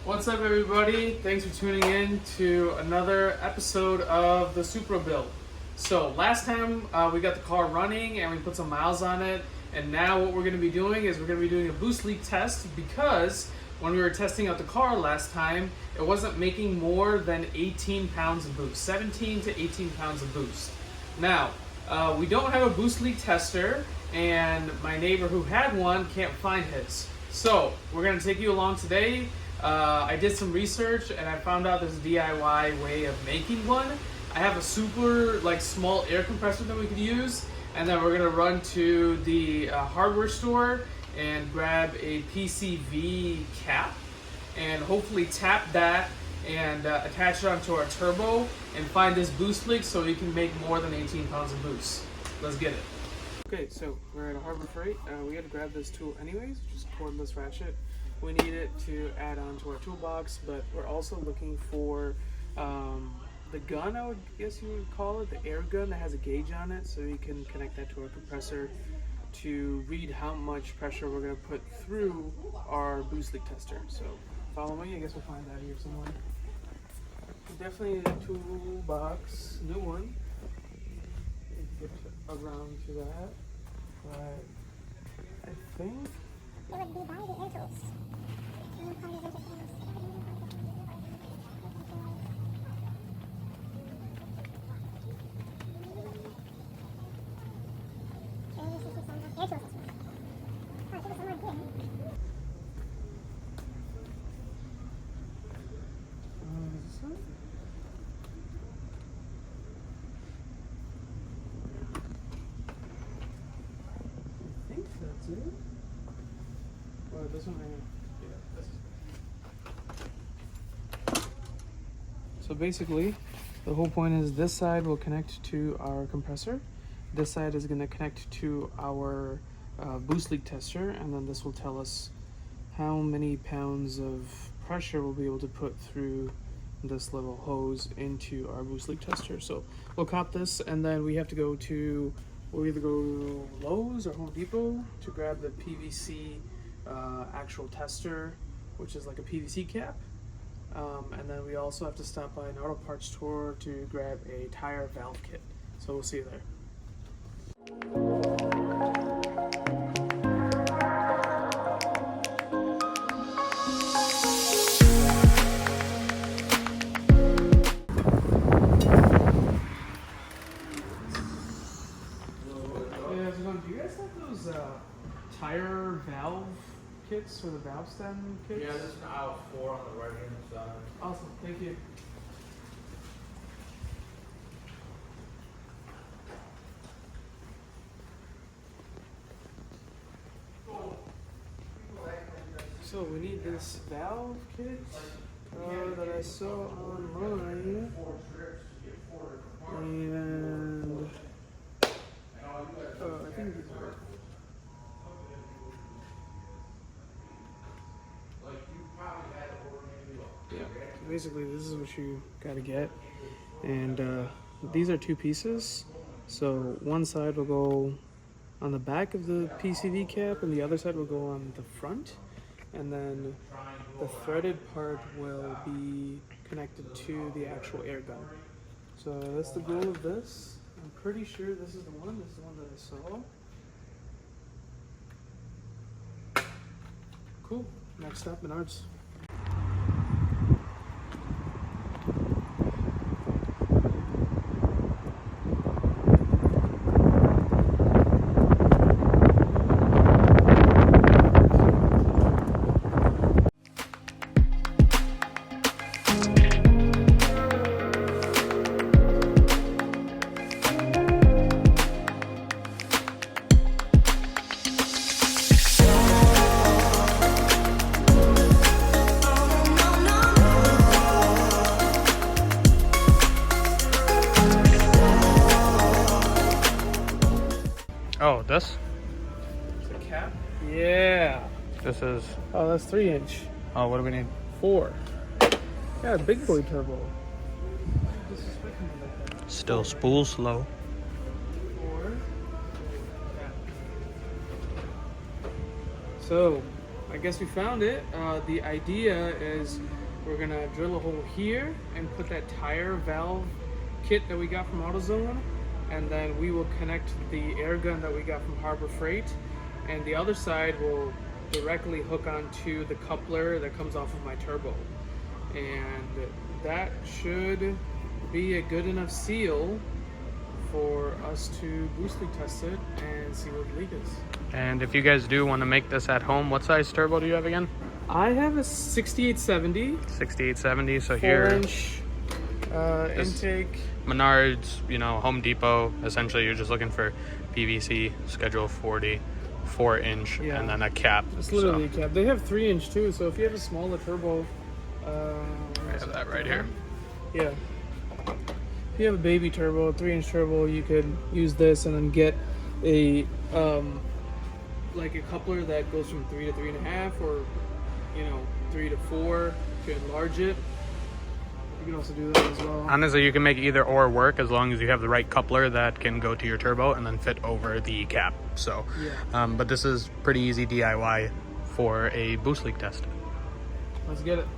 What's up, everybody? Thanks for tuning in to another episode of the Supra build. So last time we got the car running and we put some miles on it, and now what we're going to be doing is we're going to be doing a boost leak test, because when we were testing out the car last time, it wasn't making more than 18 pounds of boost, 17 to 18 pounds of boost. Now, we don't have a boost leak tester, and my neighbor who had one can't find his. So we're going to take you along today. I did some research and I found out there's a DIY way of making one. I have a super small air compressor that we could use, and then we're gonna run to the hardware store and grab a PVC cap and hopefully tap that and attach it onto our turbo and find this boost leak so we can make more than 18 pounds of boost. Let's get it. Okay, so we're at a Harbor Freight. We had to grab this tool anyways, which is a cordless ratchet. We need it to add on to our toolbox, but we're also looking for the gun, I would guess you would call it, the air gun that has a gauge on it, so we can connect that to our compressor to read how much pressure we're going to put through our boost leak tester. So follow me, I guess we'll find that here somewhere. We definitely need a toolbox, new one. Get around to that, but I think it would be by the air tools. I think that's it. Well, this one right here. Yeah, this is. So basically, the whole point is this side will connect to our compressor. This side is going to connect to our boost leak tester, and then this will tell us how many pounds of pressure we'll be able to put through this little hose into our boost leak tester. So we'll cop this, and then we have to go to, we'll either go to Lowe's or Home Depot to grab the PVC actual tester, which is like a PVC cap. And then we also have to stop by an auto parts store to grab a tire valve kit. So we'll see you there. Do you guys have those tire valve kits or the valve stem kits? Yeah, there's an aisle 4 on the right hand side. Awesome, thank you. So we need this valve kit that I saw online, and I think these are. Yeah, so basically this is what you gotta get, and these are 2 pieces. So one side will go on the back of the PCV cap, and the other side will go on the front, and then the threaded part will be connected to the actual air gun. So that's the goal of this. I'm pretty sure this is the one. This is the one that I saw. Cool. Next stop, Menards. Oh, this? It's a cap? Yeah. This is... Oh, that's 3-inch. Oh, what do we need? 4. Yeah, big boy turbo. Still spool slow. 4. So, I guess we found it. The idea is we're gonna drill a hole here and put that tire valve kit that we got from AutoZone, and then we will connect the air gun that we got from Harbor Freight, and the other side will directly hook onto the coupler that comes off of my turbo. And that should be a good enough seal for us to boost leak test it and see what the leak is. And if you guys do want to make this at home, what size turbo do you have again? I have a 6870. 6870. So here, 4-inch This- intake. Menards, you know, Home Depot. Essentially, you're just looking for PVC Schedule 40, 4-inch, Yeah. and then a cap. It's literally a cap. They have 3-inch too, so if you have a smaller turbo, I have that right here. Yeah. If you have a baby turbo, 3-inch turbo, you could use this and then get a like a coupler that goes from 3 to 3.5, or 3 to 4 to enlarge it. You can also do that as well. Honestly, you can make either or work as long as you have the right coupler that can go to your turbo and then fit over the cap. So, Yeah. but this is pretty easy DIY for a boost leak test. Let's get it.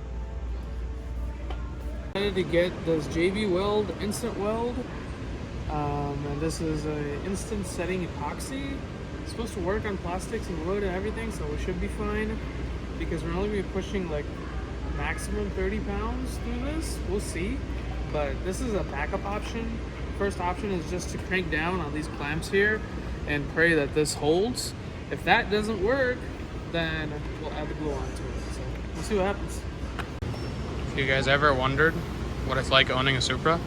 I decided to get this JB Weld Instant Weld, and this is a instant setting epoxy. It's supposed to work on plastics and wood and everything, so we should be fine, because we're only going to be pushing like maximum 30 pounds through this. We'll see, but this is a backup option. First option is just to crank down on these clamps here and pray that this holds. If that doesn't work, then we'll add the glue onto it. So we'll see what happens. If you guys ever wondered what it's like owning a Supra,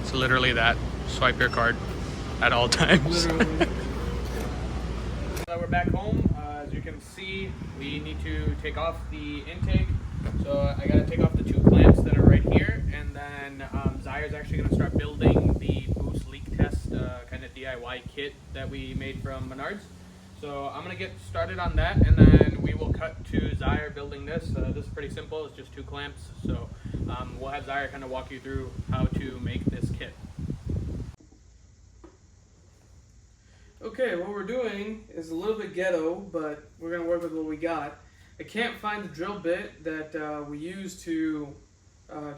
it's literally that. Swipe your card at all times. Literally. We're back home. As you can see, we need to take off the intake. So I gotta take off the 2 clamps that are right here, and then Zaire's actually gonna start building the boost leak test kind of DIY kit that we made from Menards. So I'm gonna get started on that, and then we will cut to Zaire building this. This is pretty simple. It's just 2 clamps. So we'll have Zaire kind of walk you through how to make this kit. Okay, what we're doing is a little bit ghetto, but we're going to work with what we got. I can't find the drill bit that we use to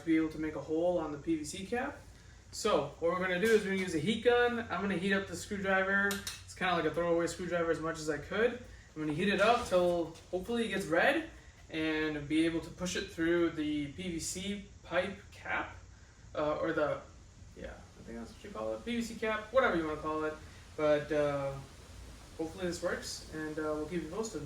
be able to make a hole on the PVC cap. So what we're going to do is we're going to use a heat gun. I'm going to heat up the screwdriver. It's kind of like a throwaway screwdriver as much as I could. I'm going to heat it up till hopefully it gets red and be able to push it through the PVC pipe cap, or the, yeah, I think that's what you call it, PVC cap, whatever you want to call it. But hopefully this works, and we'll keep you posted.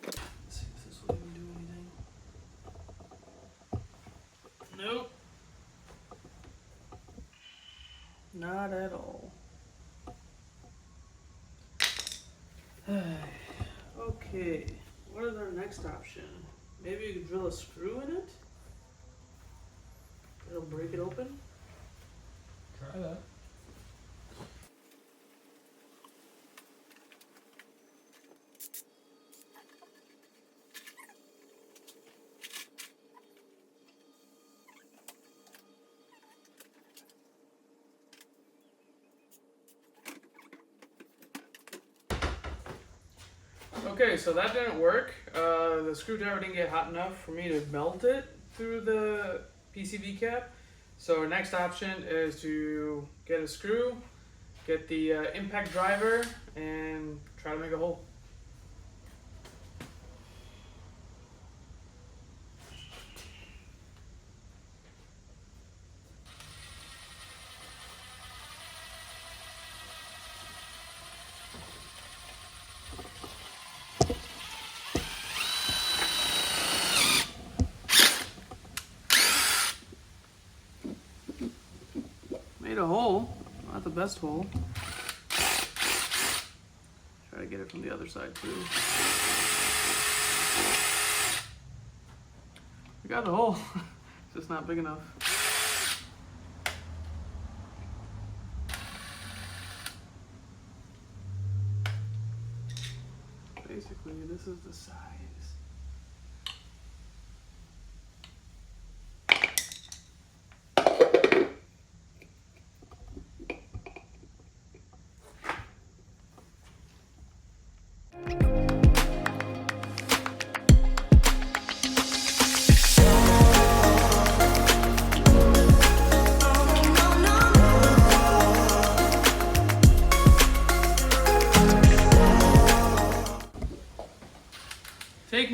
Let's see if this will even do anything. Nope. Not at all. Okay, what is our next option? Maybe you could drill a screw in it? It'll break it open? Try that. Okay, so that didn't work. The screwdriver didn't get hot enough for me to melt it through the PCV cap. So our next option is to get a screw, get the impact driver, and try to make a hole. Made a hole, not the best hole. Try to get it from the other side too. We got the hole, it's just not big enough. Basically, this is the size.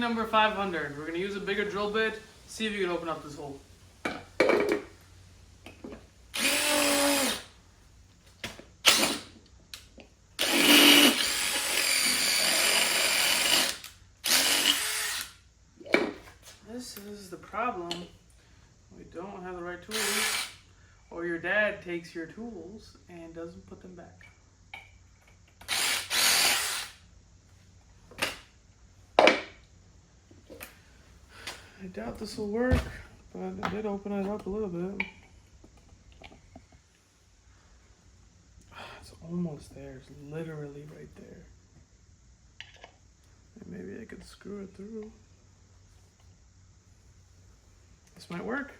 number 500. We're gonna use a bigger drill bit. See if you can open up this hole. This is the problem. We don't have the right tools, or your dad takes your tools and doesn't put them back. I doubt this will work, but I did open it up a little bit. It's almost there. It's literally right there. And maybe I could screw it through. This might work.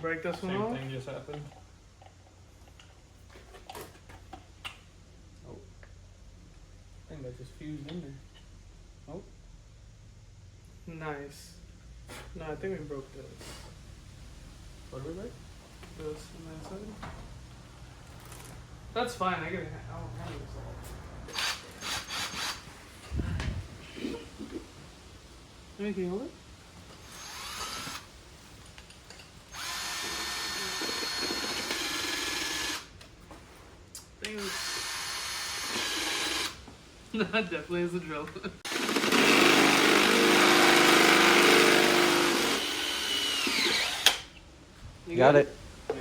Break this one off. Same thing just happened. Oh. I think that just fused in there. Oh. Nice. No, I think we broke this. What did we break? This on that side. That's fine. I can. I'll handle this all. Maybe can you hold it? That definitely is a drill. You Got it. Yeah.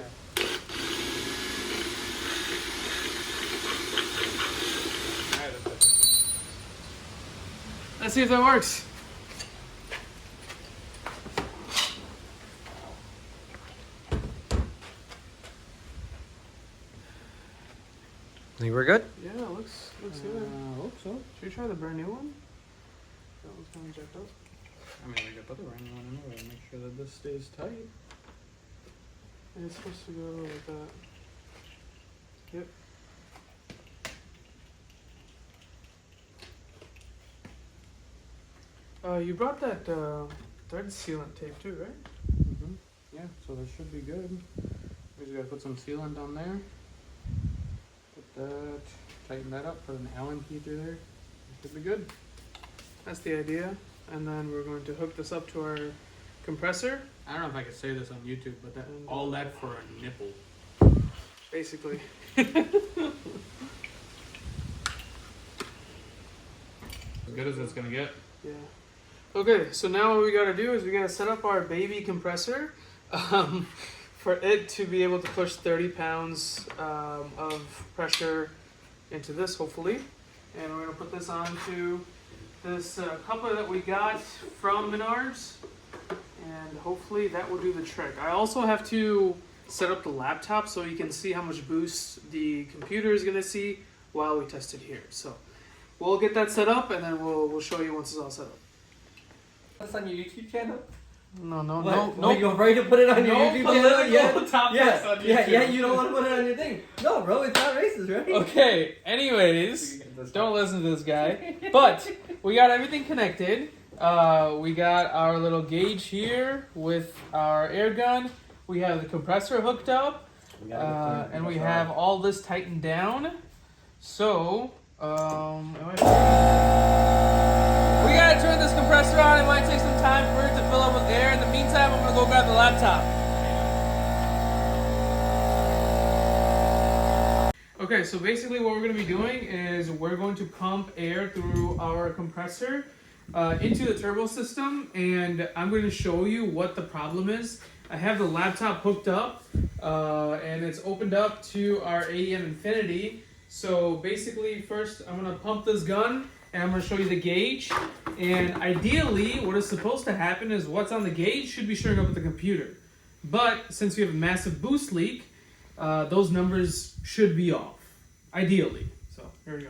Alright, Let's see if that works. Think we're good? Yeah, looks good. I hope so. Should we try the brand new one? That one's kind of jacked up. I mean, we could put the brand new one anyway and make sure that this stays tight. And it's supposed to go like that. Yep. You brought that thread sealant tape too, right? Mm-hmm. Yeah, so that should be good. We just gotta put some sealant on there. Put that, tighten that up, put an Allen key through there. It should be good. That's the idea. And then we're going to hook this up to our compressor. I don't know if I could say this on YouTube, but that all that for a nipple. Basically. As good as it's gonna get. Yeah. Okay, so now what we gotta do is we gotta set up our baby compressor for it to be able to push 30 pounds of pressure into this, hopefully. And we're gonna put this onto this coupler that we got from Menards. And hopefully that will do the trick. I also have to set up the laptop so you can see how much boost the computer is gonna see while we test it here. So we'll get that set up and then we'll show you once it's all set up. That's on your YouTube channel? No. You're ready to put it on your No YouTube channel? political topics on YouTube. Yeah, you don't want to put it on your thing. No, bro, it's not racist, right? Okay, anyways, don't listen to this guy. But we got everything connected. We got our little gauge here with our air gun. We have the compressor hooked up. And we have all this tightened down. So, we gotta turn this compressor on. It might take some time for it to fill up with air. In the meantime, I'm gonna go grab the laptop. Okay, so basically what we're gonna be doing is we're going to pump air through our compressor into the turbo system, and I'm going to show you what the problem is. I have the laptop hooked up, and it's opened up to our ADM Infinity. So basically, first I'm gonna pump this gun and I'm gonna show you the gauge. And ideally, what is supposed to happen is what's on the gauge should be showing up at the computer. But since we have a massive boost leak, those numbers should be off, ideally. So here we go.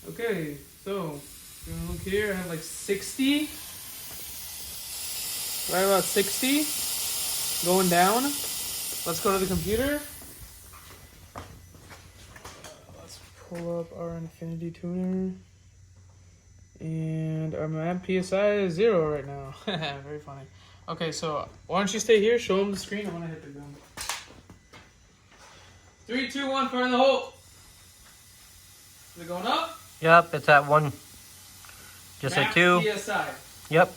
Okay, so if you look here, I have like 60. Right about 60. Going down. Let's go to the computer. Let's pull up our Infinity Tuner. And our map PSI is 0 right now. Very funny. Okay, so why don't you stay here? Show them the screen. I want to hit the gun. 3, 2, 1, fire in the hole. Is it going up? Yep, it's at 1. Just Map at 2. PSI. Yep.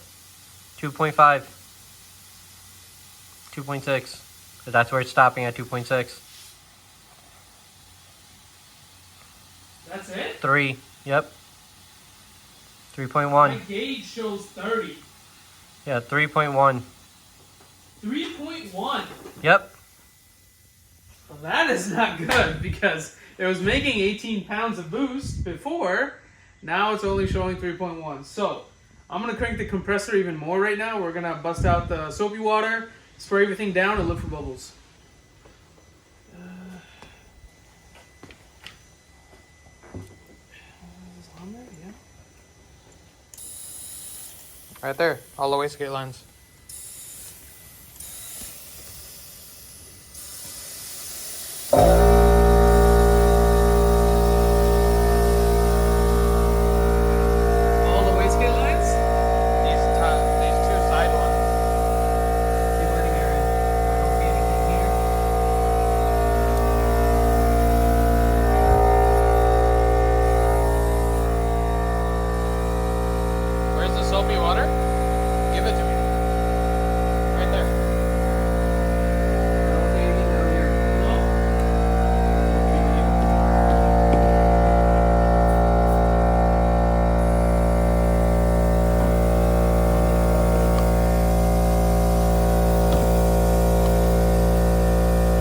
2.5. 2.6. So that's where it's stopping at 2.6. That's it? 3. Yep. My 3.1. gauge shows 30. Yeah, 3.1. 3.1. Yep. Well, that is not good because it was making 18 pounds of boost before. Now it's only showing 3.1. So I'm going to crank the compressor even more right now. We're going to bust out the soapy water, spray everything down, and look for bubbles. On there? Yeah. Right there, all the wastegate lines. All the wastegate lines? These two side ones. Keep letting air in. I don't see anything here. Where's the soapy water? Give it to me. Right there. I don't see anything down here. No.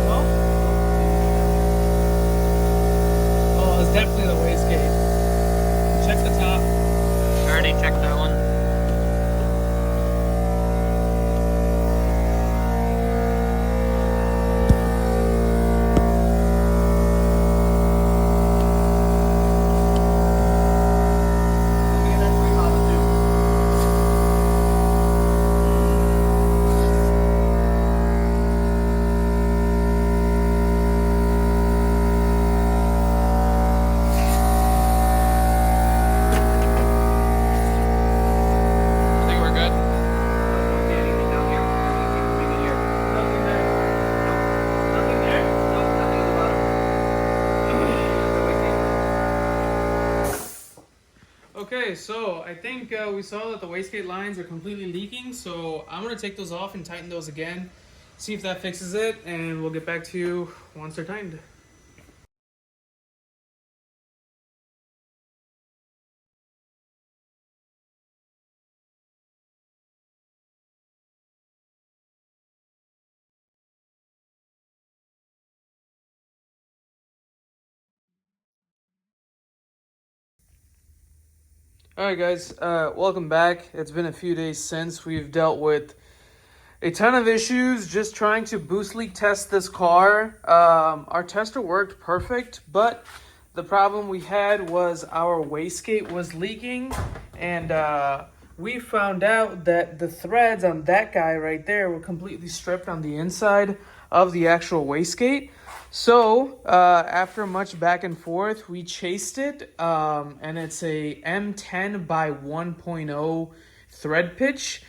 No? Oh, it's definitely the wastegate. Check the top. I already checked that one. Let me get that free mama too. I think we're good. Don't see anything down here. Nothing there. Nothing there. Nothing at the bottom. Okay, so I think we saw that the wastegate lines are completely leaking, so I'm going to take those off and tighten those again, see if that fixes it, and we'll get back to you once they're tightened. Alright guys, welcome back. It's been a few days since we've dealt with a ton of issues just trying to boost leak test this car. Our tester worked perfect, but the problem we had was our wastegate was leaking, and we found out that the threads on that guy right there were completely stripped on the inside of the actual wastegate. So after much back and forth, we chased it, and it's a M10 by 1.0 thread pitch.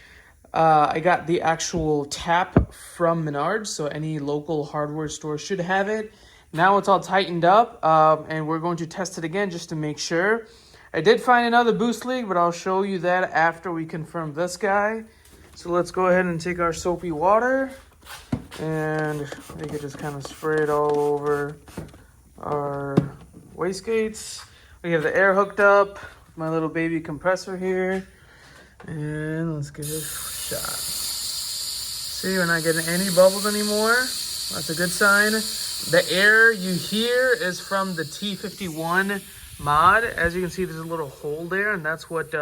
I got the actual tap from Menards, so any local hardware store should have it. Now it's all tightened up, and we're going to test it again just to make sure. I did find another boost leak, but I'll show you that after we confirm this guy. So let's go ahead and take our soapy water, and we can just kind of spray it all over our wastegates. We have the air hooked up, my little baby compressor here, and let's give it a shot. See, we're not getting any bubbles anymore. That's a good sign. The air you hear is from the T51 mod. As you can see, there's a little hole there, and that's what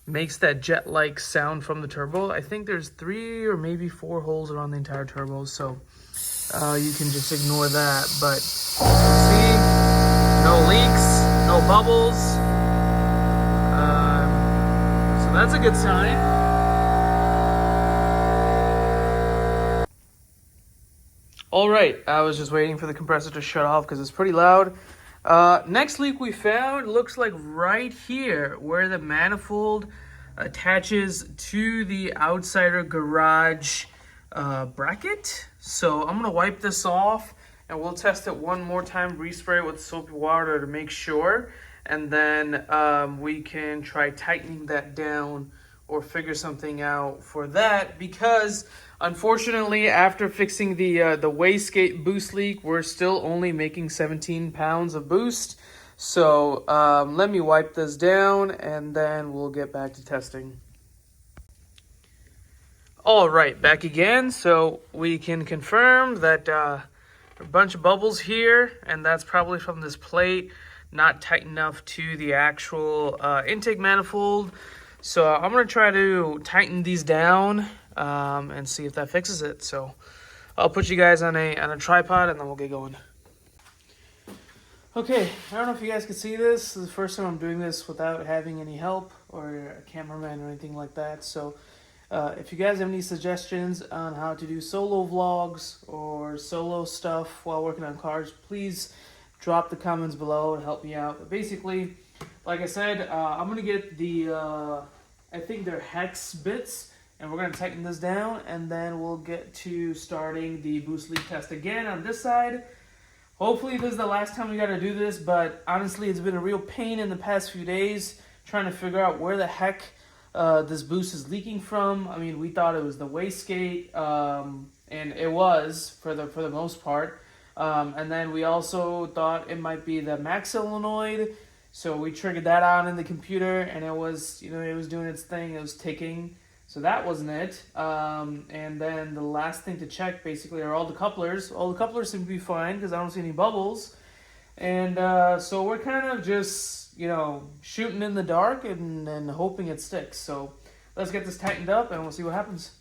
makes that jet-like sound from the turbo. I think there's 3 or maybe 4 holes around the entire turbo, so you can just ignore that. But see, no leaks, no bubbles. So that's a good sign. All right, I was just waiting for the compressor to shut off because it's pretty loud. Next leak we found looks like right here where the manifold attaches to the outsider garage bracket. So I'm gonna wipe this off and we'll test it one more time, respray it with soapy water to make sure. And then we can try tightening that down or figure something out for that, because unfortunately after fixing the Wastegate boost leak, we're still only making 17 pounds of boost. So let me wipe this down and then we'll get back to testing. All right, back again. So we can confirm that a bunch of bubbles here, and that's probably from this plate not tight enough to the actual intake manifold. So I'm gonna try to tighten these down and see if that fixes it. So I'll put you guys on a tripod and then we'll get going. Okay, I don't know if you guys can see this. This is the first time I'm doing this without having any help or a cameraman or anything like that. So if you guys have any suggestions on how to do solo vlogs or solo stuff while working on cars, please drop the comments below and help me out. But basically, like I said, I'm going to get the, I think they're hex bits, and we're going to tighten this down, and then we'll get to starting the boost leak test again on this side. Hopefully this is the last time we got to do this, but honestly it's been a real pain in the past few days trying to figure out where the heck this boost is leaking from. I mean, we thought it was the wastegate, and it was for the most part. And then we also thought it might be the max solenoid. So we triggered that on in the computer, and it was, it was doing its thing. It was ticking. So that wasn't it. And then the last thing to check basically are all the couplers. All the couplers seem to be fine because I don't see any bubbles. And so we're kind of just, shooting in the dark and hoping it sticks. So let's get this tightened up and we'll see what happens.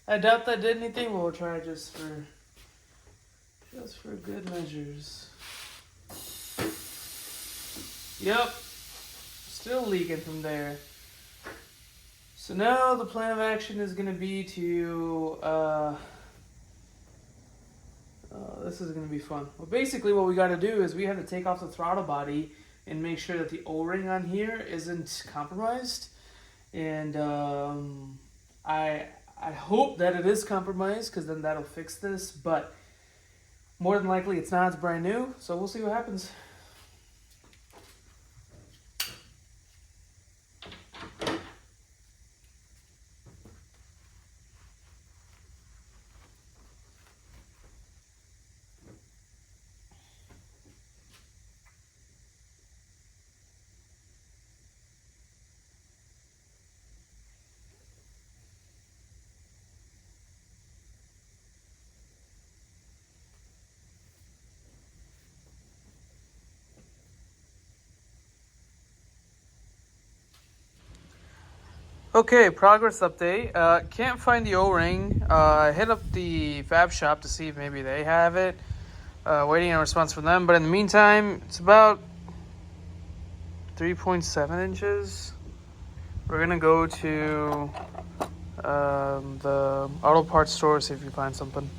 I doubt that did anything, but we'll try just for good measures. Yep, still leaking from there. So now the plan of action is going to be to, this is going to be fun. Well, basically what we got to do is we have to take off the throttle body and make sure that the O-ring on here isn't compromised. And I hope that it is compromised, because then that'll fix this, but more than likely it's not. It's brand new, so we'll see what happens. Okay, progress update. Can't find the O-ring. Hit up the fab shop to see if maybe they have it. Waiting on a response from them. But in the meantime, it's about 3.7 inches. We're going to go to the auto parts store, see if we find something.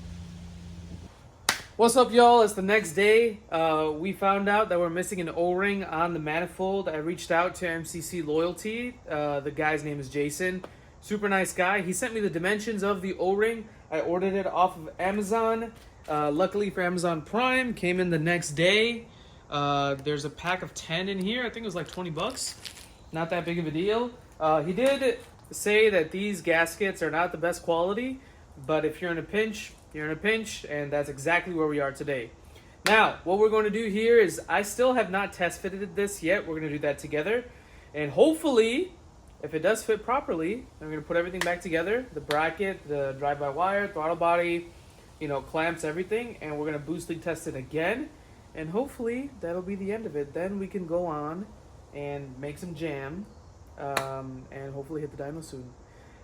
What's up, y'all? It's the next day. We found out that we're missing an O-ring on the manifold. I reached out to MCC Loyalty. The guy's name is Jason. Super nice guy. He sent me the dimensions of the O-ring. I ordered it off of Amazon. Luckily for Amazon Prime, came in the next day. There's a pack of 10 in here. I think it was like 20 bucks. Not that big of a deal. He did say that these gaskets are not the best quality, but if you're in a pinch, you're in a pinch, and that's exactly where we are today. Now, what we're going to do here is, I still have not test fitted this yet. We're going to do that together. And hopefully, if it does fit properly, then we're going to put everything back together. The bracket, the drive-by-wire, throttle body, clamps, everything. And we're going to boost leak test it again. And hopefully, that'll be the end of it. Then we can go on and make some jam. And hopefully hit the dyno soon.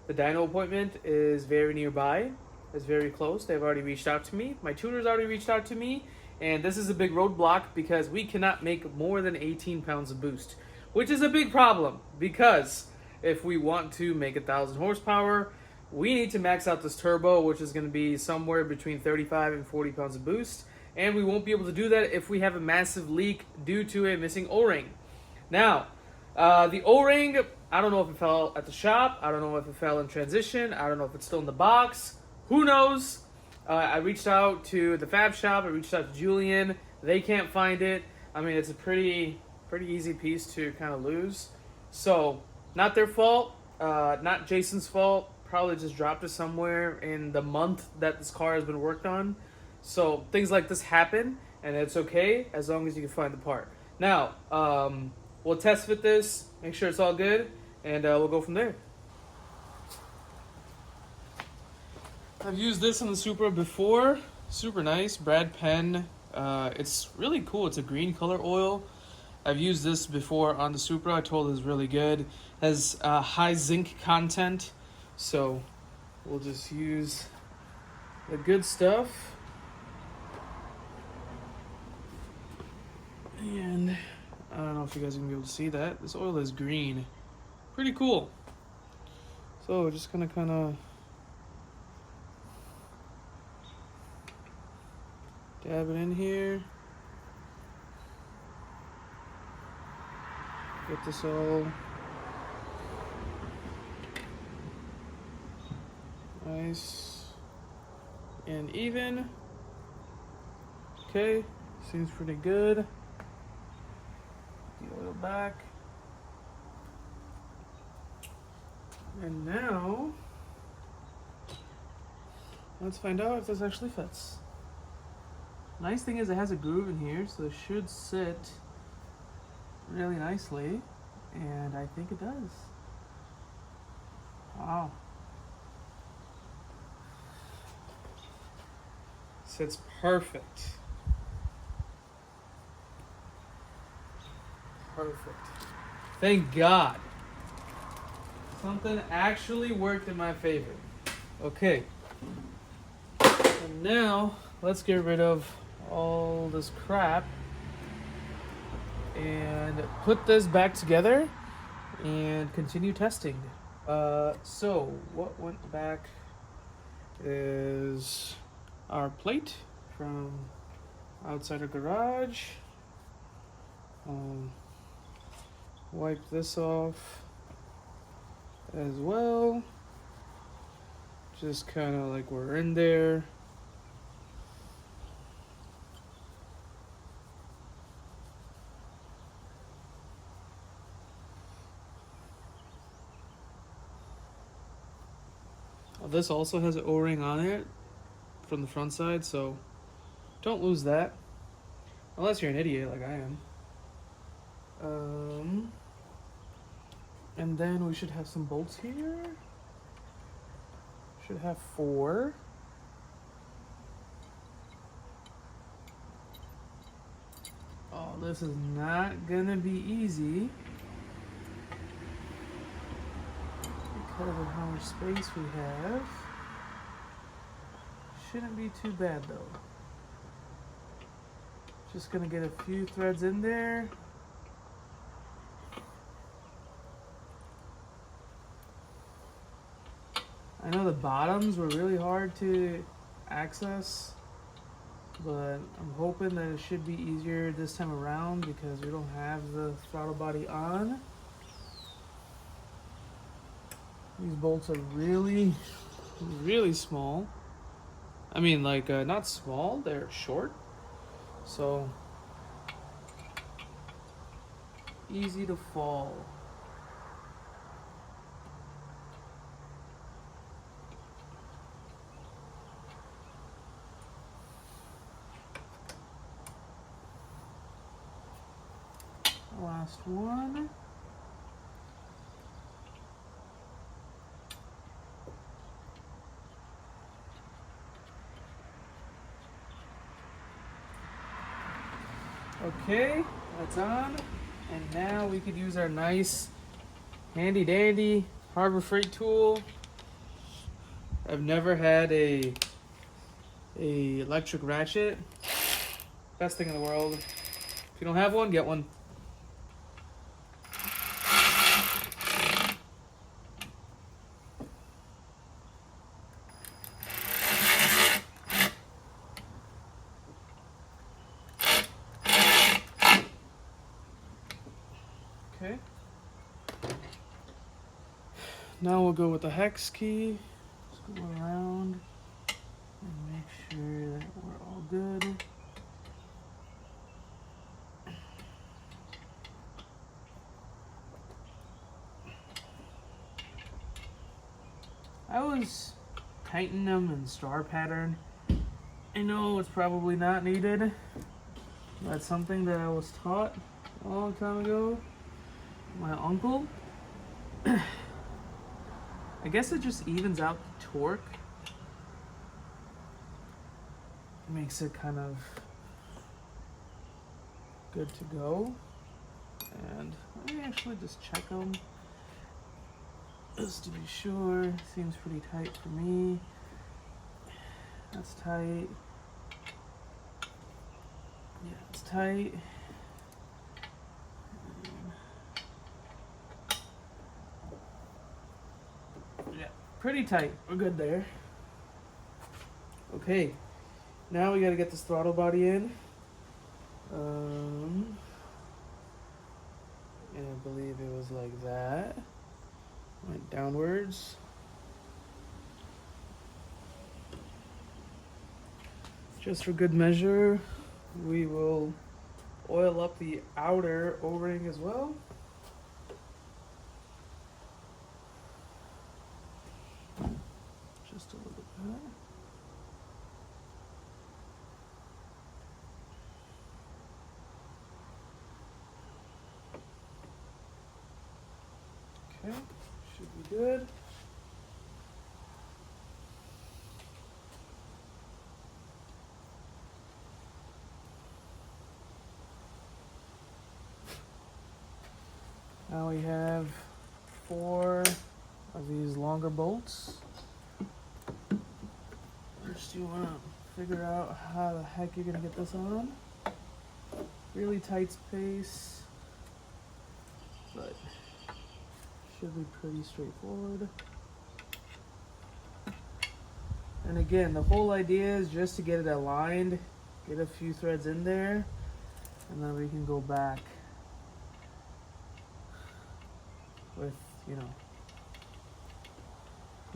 The dyno appointment is very nearby. It's very close. They've already reached out to me. My tuner's already reached out to me. And this is a big roadblock because we cannot make more than 18 pounds of boost. Which is a big problem because if we want to make 1,000 horsepower, we need to max out this turbo, which is going to be somewhere between 35 and 40 pounds of boost. And we won't be able to do that if we have a massive leak due to a missing O-ring. Now, the O-ring, I don't know if it fell at the shop. I don't know if it fell in transition. I don't know if it's still in the box. Who knows? I reached out to the fab shop. I reached out to Julian. They can't find it. I mean, it's a pretty easy piece to kind of lose. So, not their fault. Not Jason's fault. Probably just dropped it somewhere in the month that this car has been worked on. So, things like this happen, and it's okay as long as you can find the part. Now, we'll test fit this, make sure it's all good, and we'll go from there. I've used this on the Supra before. Super nice, Brad Penn. It's really cool. It's a green color oil. I've used this before on the Supra. I told it was really good. Has high zinc content, so we'll just use the good stuff. And I don't know if you guys are gonna be able to see that. This oil is green. Pretty cool. So we're just gonna kind of dab it in here. Get this all nice and even. Okay, seems pretty good. The oil back. And now, let's find out if this actually fits. Nice thing is it has a groove in here, so it should sit really nicely, and I think it does. Wow. Sits perfect. Perfect. Thank God. Something actually worked in my favor. Okay. And now, let's get rid of all this crap and put this back together and continue testing. So what went back is our plate from outside our garage. Wipe this off as well. Just kind of like we're in there. This also has an O-ring on it from the front side, so don't lose that. Unless you're an idiot like I am. And then we should have some bolts here. Should have 4. Oh, this is not gonna be easy. Because of how much space we have. Shouldn't be too bad though. Just gonna get a few threads in there. I know the bottoms were really hard to access, but I'm hoping that it should be easier this time around because we don't have the throttle body on. These bolts are really, really small. I mean, like, not small, they're short. So, easy to fall. Last one. Okay, that's on. And now we could use our nice handy dandy Harbor Freight tool. I've never had a electric ratchet. Best thing in the world. If you don't have one, get one. Okay. Now we'll go with the hex key. Just go around and make sure that we're all good. I was tightening them in star pattern. I know it's probably not needed. That's something that I was taught a long time ago. My uncle. I guess it just evens out the torque. It makes it kind of good to go. And let me actually just check them. Just to be sure. Seems pretty tight for me. That's tight. Yeah, it's tight. Yeah, pretty tight. We're good there. Okay, now we gotta get this throttle body in. And I believe it was like that. Went downwards. Just for good measure, we will oil up the outer O-ring as well. Just a little bit. Okay, should be good. Now we have 4 of these longer bolts. First you want to figure out how the heck you're going to get this on. Really tight space, but should be pretty straightforward. And again, the whole idea is just to get it aligned, get a few threads in there, and then we can go back with, you know,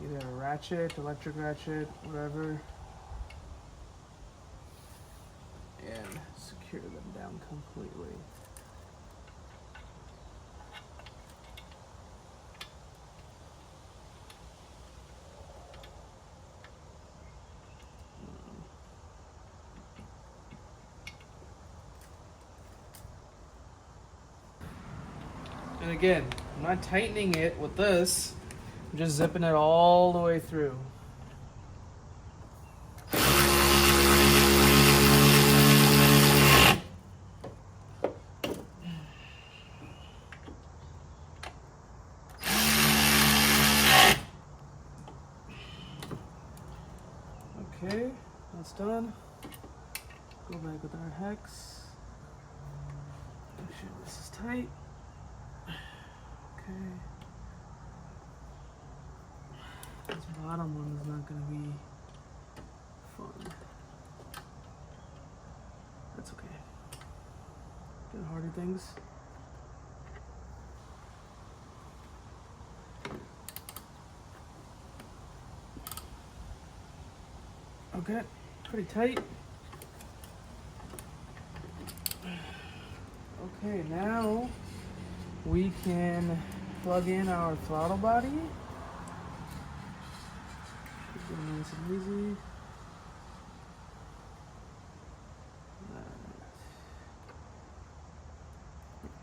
either a ratchet, electric ratchet, whatever, and secure them down completely. And again, I'm not tightening it with this, I'm just zipping it all the way through. Okay, that's done. Go back with our hex. Make sure this is tight. Okay. This bottom one is not going to be fun. That's okay. Get harder things. Okay, pretty tight. Okay, now we can plug in our throttle body. Should be nice and easy.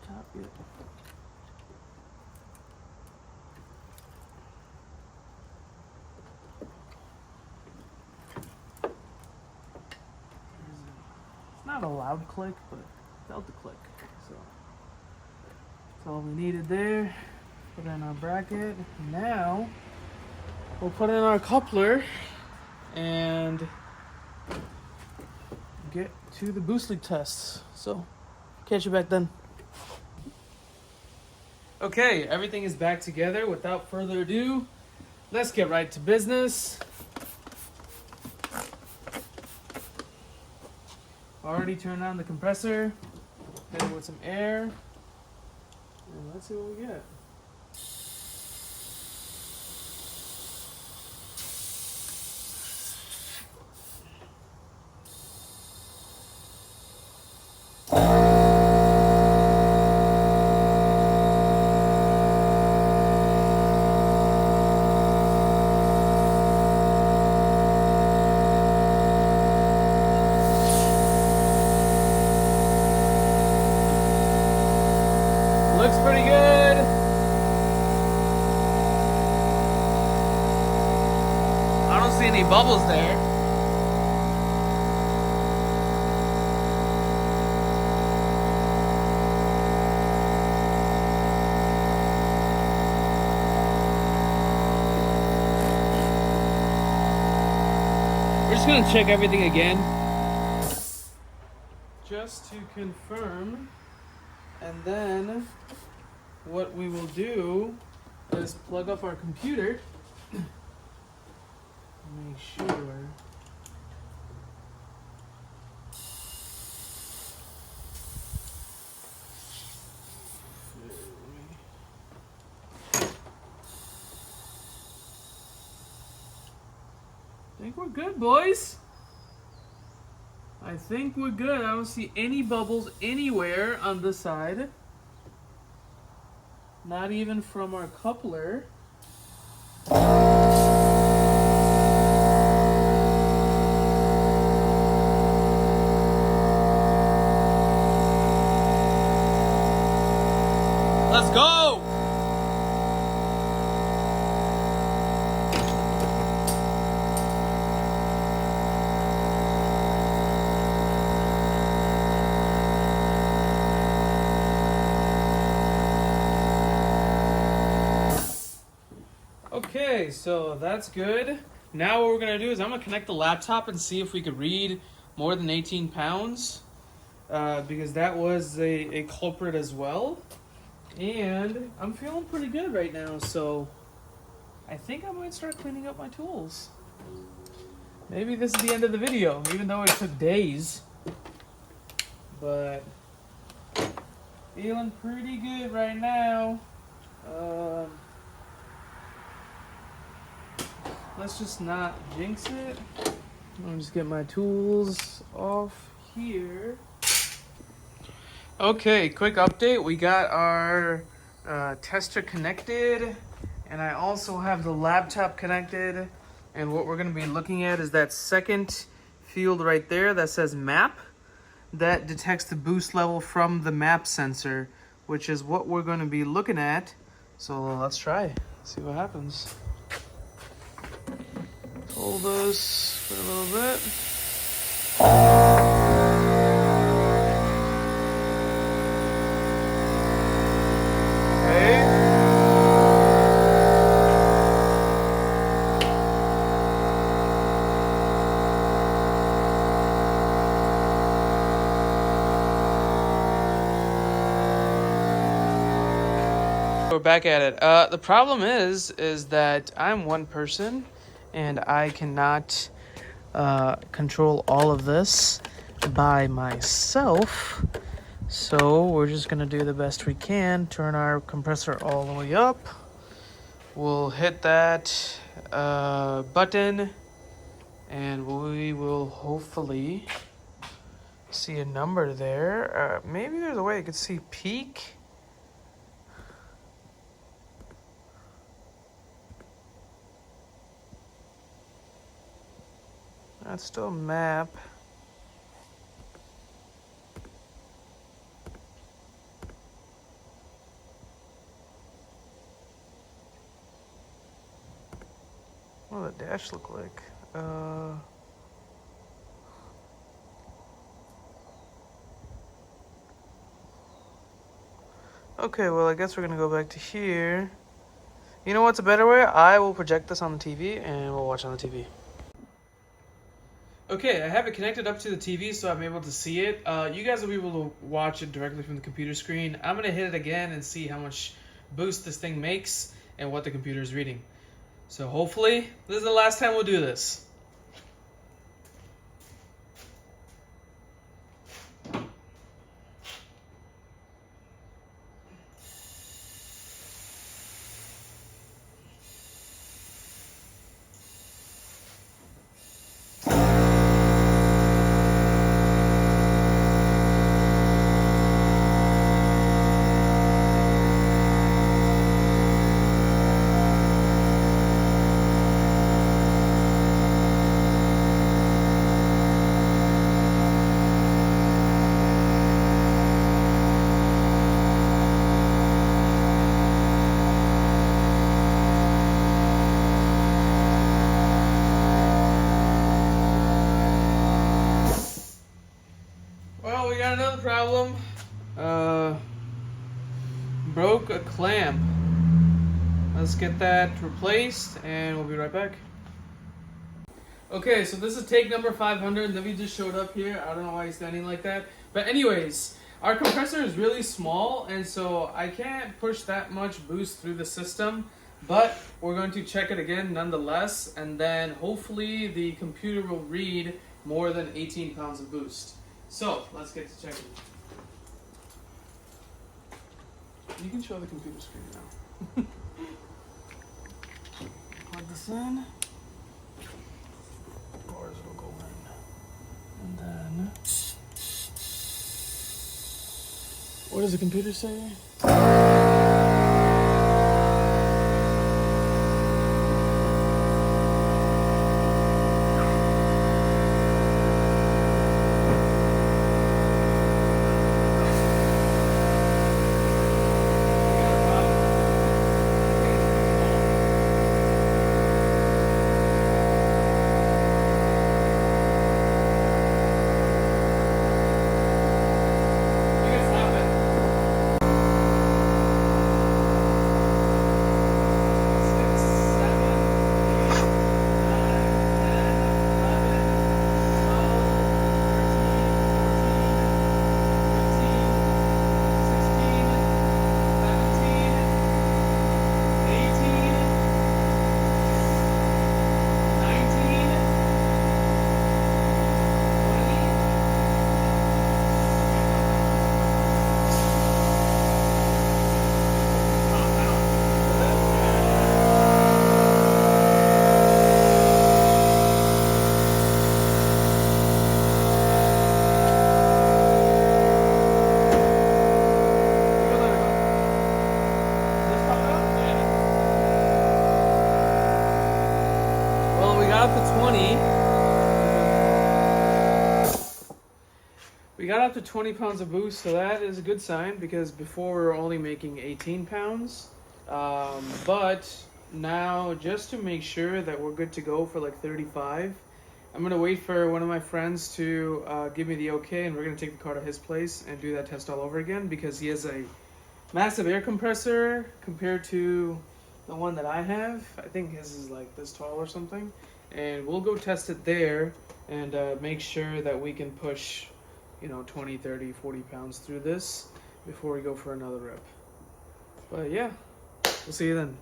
Top it. It's not a loud click, but it felt the click. So that's all we needed there. Put in our bracket. Now we'll put in our coupler and get to the boost leak tests. So catch you back then. Okay, everything is back together. Without further ado, let's get right to business. Already turned on the compressor, hit it with some air, and let's see what we get. Looks pretty good. I don't see any bubbles there. We're just gonna check everything again, just to confirm. And then what we will do is plug up our computer. Make sure. I think we're good, boys. I think we're good. I don't see any bubbles anywhere on this side. Not even from our coupler. Let's go! Okay, so that's good. Now what we're gonna do is I'm gonna connect the laptop and see if we could read more than 18 pounds, because that was a culprit as well. And I'm feeling pretty good right now, so I think I might start cleaning up my tools. Maybe this is the end of the video, even though it took days. But feeling pretty good right now. Let's just not jinx it. I'll just get my tools off here. Okay, quick update. We got our tester connected, and I also have the laptop connected. And what we're going to be looking at is that second field right there that says map. That detects the boost level from the map sensor, which is what we're going to be looking at. So let's try, see what happens. Hold this for a little bit. Okay. We're back at it. The problem is that I'm one person and I cannot control all of this by myself. So we're just gonna do the best we can. Turn our compressor all the way up. We'll hit that button and we will hopefully see a number there. Maybe there's a way you could see peak. That's still a map. What does the dash look like? Okay, well, I guess we're gonna go back to here. You know what's a better way? I will project this on the TV and we'll watch on the TV. Okay, I have it connected up to the TV so I'm able to see it. You guys will be able to watch it directly from the computer screen. I'm gonna hit it again and see how much boost this thing makes and what the computer is reading. So hopefully, this is the last time we'll do this. Well, we got another problem. Broke a clamp. Let's get that replaced and we'll be right back. Okay, so this is take number 500. Navi just showed up here. I don't know why he's standing like that. But anyways, our compressor is really small and so I can't push that much boost through the system. But we're going to check it again nonetheless. And then hopefully the computer will read more than 18 pounds of boost. So, let's get to checking. You can show the computer screen now. Plug this in. Bars will go in. And then... What does the computer say? We got up to 20 pounds of boost, so that is a good sign because before we were only making 18 pounds. But now, just to make sure that we're good to go for like 35, I'm going to wait for one of my friends to give me the okay, and we're going to take the car to his place and do that test all over again because he has a massive air compressor compared to the one that I have. I think his is like this tall or something. And we'll go test it there and make sure that we can push, 20, 30, 40 pounds through this before we go for another rip. But yeah, we'll see you then.